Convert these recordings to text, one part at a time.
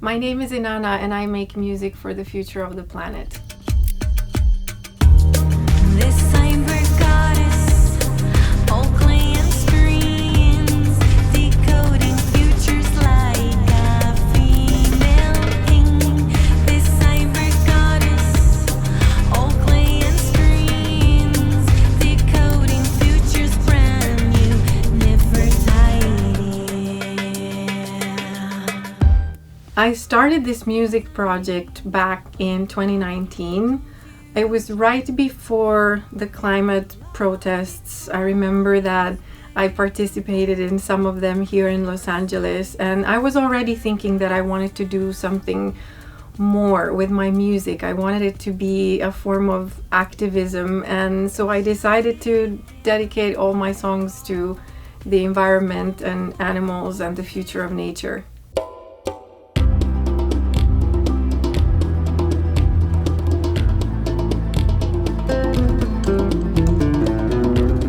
My name is Inanna and I make music for the future of the planet. I started this music project back in 2019. It was right before the climate protests. I remember that I participated in some of them here in Los Angeles, and I was already thinking that I wanted to do something more with my music. I wanted it to be a form of activism, and so I decided to dedicate all my songs to the environment and animals and the future of nature.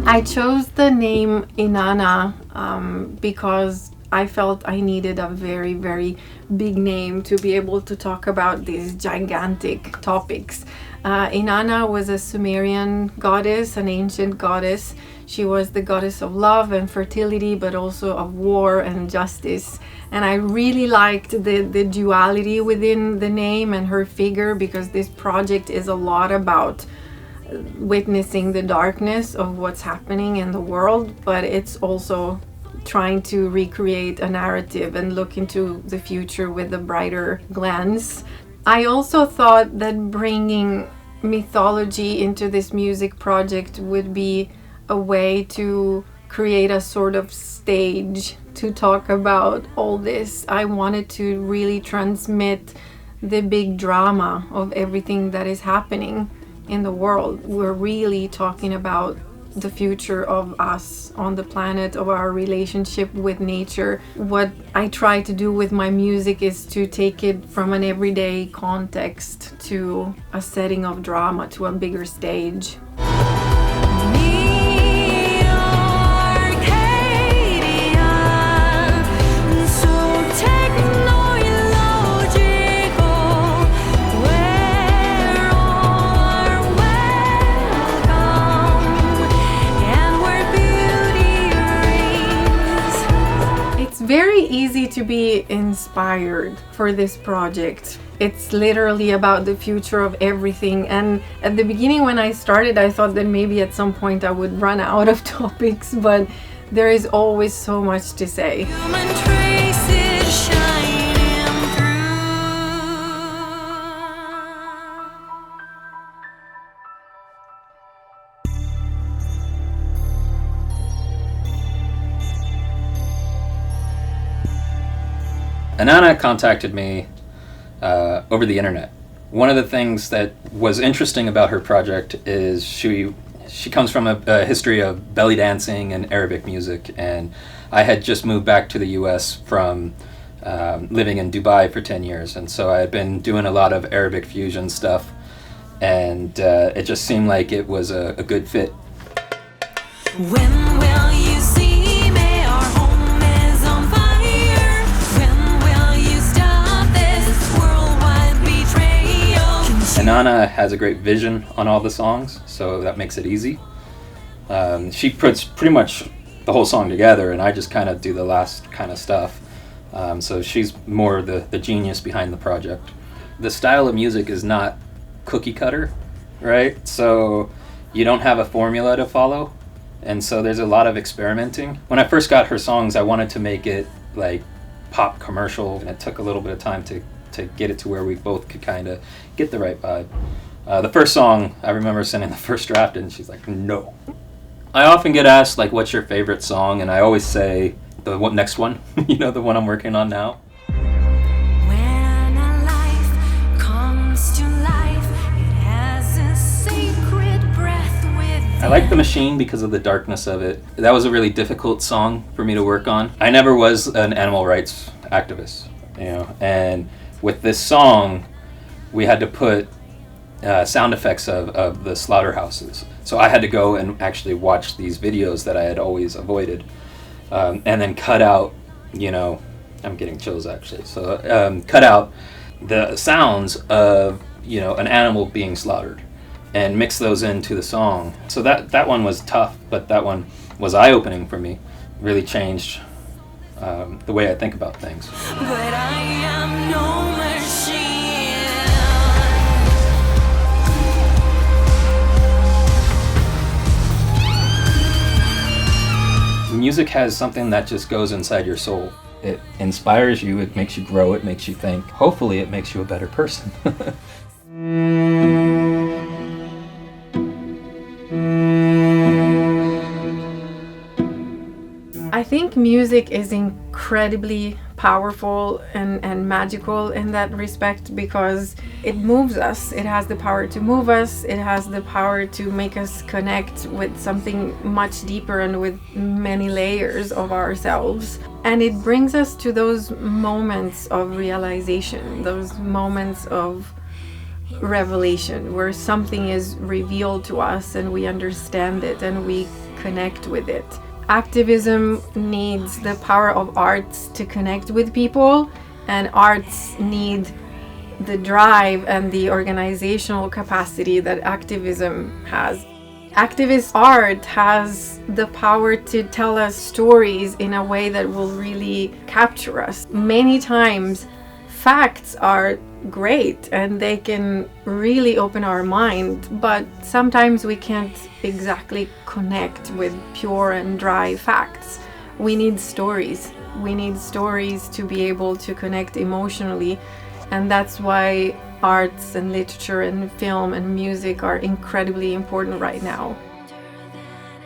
I chose the name Inanna because I felt I needed a very, very big name to be able to talk about these gigantic topics. Inanna was a Sumerian goddess, an ancient goddess. She was the goddess of love and fertility, but also of war and justice. And I really liked the duality within the name and her figure, because this project is a lot about witnessing the darkness of what's happening in the world, but it's also trying to recreate a narrative and look into the future with a brighter glance. I also thought that bringing mythology into this music project would be a way to create a sort of stage to talk about all this. I wanted to really transmit the big drama of everything that is happening in the world. We're really talking about the future of us on the planet, of our relationship with nature. What I try to do with my music is to take it from an everyday context to a setting of drama, to a bigger stage. Very easy to be inspired for this project. It's literally about the future of everything, and at the beginning when I started I thought that maybe at some point I would run out of topics, but there is always so much to say. Human traces shining through. Inanna contacted me over the internet. One of the things that was interesting about her project is she comes from a history of belly dancing and Arabic music, and I had just moved back to the US from living in Dubai for 10 years, and so I had been doing a lot of Arabic fusion stuff, and it just seemed like it was a good fit. When will you see? Inanna has a great vision on all the songs, so that makes it easy. She puts pretty much the whole song together, and I just kind of do the last kind of stuff. So she's more the genius behind the project. The style of music is not cookie cutter, right? So you don't have a formula to follow, and so there's a lot of experimenting. When I first got her songs, I wanted to make it like pop commercial, and it took a little bit of time to get it to where we both could kind of get the right vibe. The first song, I remember sending the first draft and she's like, no. I often get asked, like, what's your favorite song? And I always say, the next one, you know, the one I'm working on now. When a life comes to life, it has a sacred breath within. I like The Machine because of the darkness of it. That was a really difficult song for me to work on. I never was an animal rights activist, you know, and with this song, we had to put sound effects of the slaughterhouses. So I had to go and actually watch these videos that I had always avoided, and then cut out, you know, I'm getting chills actually. So cut out the sounds of, you know, an animal being slaughtered and mix those into the song. So that one was tough, but that one was eye-opening for me. Really changed the way I think about things. But I am no machine. Music has something that just goes inside your soul. It inspires you, it makes you grow, it makes you think. Hopefully it makes you a better person. I think music is incredibly powerful and magical in that respect because it moves us. It has the power to move us. It has the power to make us connect with something much deeper and with many layers of ourselves. And it brings us to those moments of realization, those moments of revelation where something is revealed to us and we understand it and we connect with it. Activism needs the power of arts to connect with people, and arts need the drive and the organizational capacity that activism has. Activist art has the power to tell us stories in a way that will really capture us. Many times, facts are great and they can really open our mind, but sometimes we can't exactly connect with pure and dry facts. We need stories. We need stories to be able to connect emotionally, and that's why arts and literature and film and music are incredibly important right now.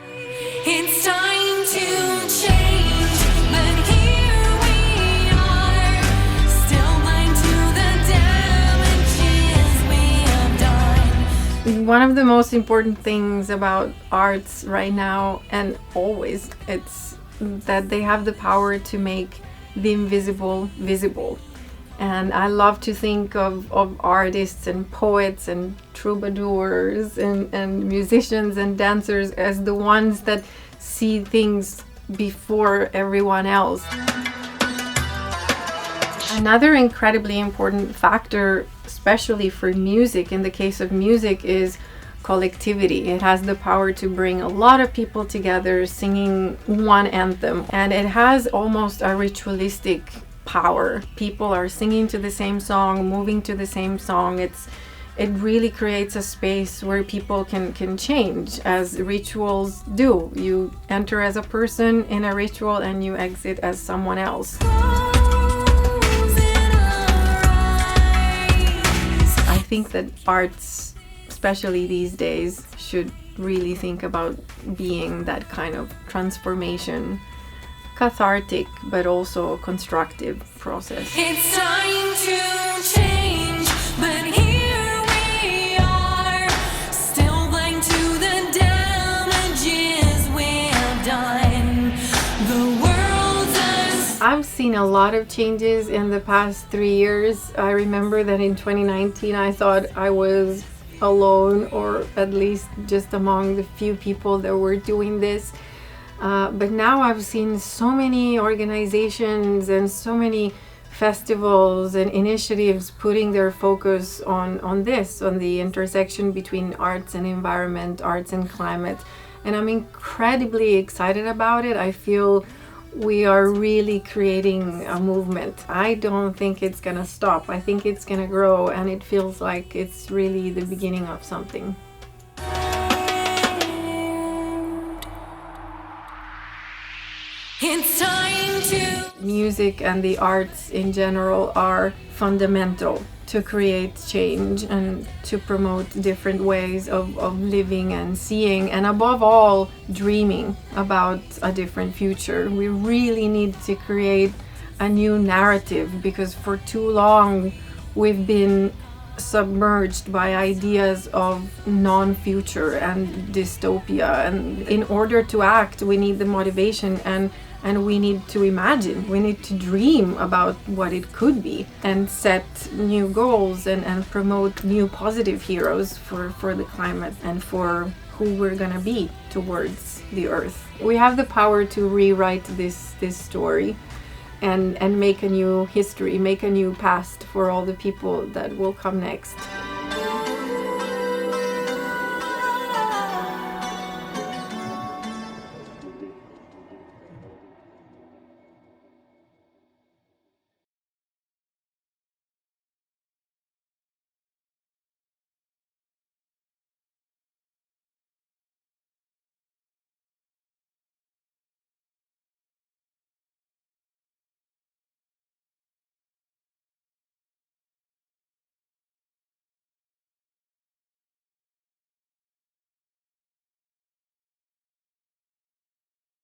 It's time to change, but here we are, still blind to the damages we have done. One of the most important things about arts right now and always, it's that they have the power to make the invisible visible. And I love to think of artists and poets and troubadours and musicians and dancers as the ones that see things before everyone else. Another incredibly important factor, especially for music, in the case of music, is collectivity. It has the power to bring a lot of people together singing one anthem, and it has almost a ritualistic power. People are singing to the same song, moving to the same song. It really creates a space where people can change, as rituals do. You enter as a person in a ritual and you exit as someone else. I think that arts, especially these days, should really think about being that kind of transformation. Cathartic, but also constructive process. It's time to change, but here we are, still blind to the damages we have done. The world does. I've seen a lot of changes in the past 3 years. I remember that in 2019 I thought I was alone, or at least just among the few people that were doing this. But now I've seen so many organizations and so many festivals and initiatives putting their focus on the intersection between arts and environment, arts and climate. And I'm incredibly excited about it. I feel we are really creating a movement. I don't think it's gonna stop. I think it's gonna grow, and it feels like it's really the beginning of something. It's time to. Music and the arts in general are fundamental to create change and to promote different ways of living and seeing, and above all, dreaming about a different future. We really need to create a new narrative, because for too long we've been submerged by ideas of non-future and dystopia, and in order to act we need the motivation and we need to imagine, we need to dream about what it could be and set new goals and promote new positive heroes for the climate and for who we're gonna be towards the earth. We have the power to rewrite this story, and make a new history, make a new past for all the people that will come next.